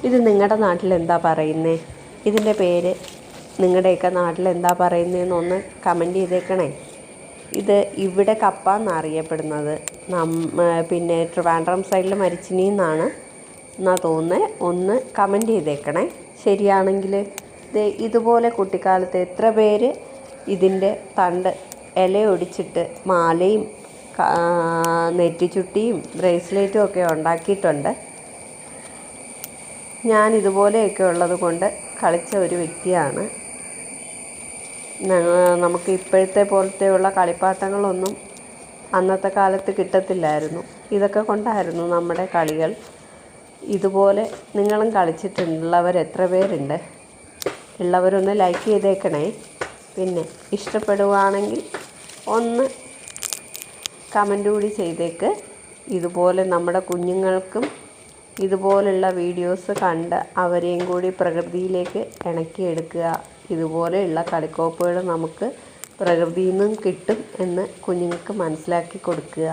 ഇത് നിങ്ങളുടെ നാട്ടിൽ എന്താ പറയുന്നത്? ഇതിൻ്റെ പേര് നിങ്ങളുടെയൊക്കെ നാട്ടിൽ എന്താ പറയുന്നതെന്നൊന്ന് കമൻറ്റ് ചെയ്തേക്കണേ. ഇത് ഇവിടെ കപ്പ എന്നറിയപ്പെടുന്നത്. പിന്നെ ട്രിവാൻഡ്രം സൈഡിൽ മരിച്ചിനി എന്നാണ് തോന്നുന്നത്. ഒന്ന് കമൻറ്റ് ചെയ്തേക്കണേ. ശരിയാണെങ്കിൽ ഇതുപോലെ കുട്ടിക്കാലത്ത് എത്ര പേര് ഇതിൻ്റെ തണ്ട് ഇല ഒടിച്ചിട്ട് മാലയും നെറ്റിച്ചുട്ടിയും ബ്രേസ്ലെറ്റും ഒക്കെ ഉണ്ടാക്കിയിട്ടുണ്ട്. ഞാൻ ഇതുപോലെയൊക്കെ ഉള്ളത് കൊണ്ട് കളിച്ച ഒരു വ്യക്തിയാണ്. നമുക്ക് ഇപ്പോഴത്തെ പോലത്തെയുള്ള കളിപ്പാട്ടങ്ങളൊന്നും അന്നത്തെ കാലത്ത് കിട്ടത്തില്ലായിരുന്നു. ഇതൊക്കെ കൊണ്ടായിരുന്നു നമ്മുടെ കളികൾ. ഇതുപോലെ നിങ്ങളും കളിച്ചിട്ടുള്ളവർ എത്ര പേരുണ്ട്? ഉള്ളവരൊന്ന് ലൈക്ക് ചെയ്തേക്കണേ. പിന്നെ ഇഷ്ടപ്പെടുവാണെങ്കിൽ ഒന്ന് കമൻ്റ് കൂടി ചെയ്തേക്ക്. ഇതുപോലെ നമ്മുടെ കുഞ്ഞുങ്ങൾക്കും ഇതുപോലുള്ള വീഡിയോസ് കണ്ട് അവരെയും കൂടി പ്രകൃതിയിലേക്ക് ഇണക്കിയെടുക്കുക. ഇതുപോലെയുള്ള കളിക്കോപ്പുകൾ നമുക്ക് പ്രകൃതിയിൽ നിന്നും കിട്ടും എന്ന് കുഞ്ഞുങ്ങൾക്ക് മനസ്സിലാക്കി കൊടുക്കുക.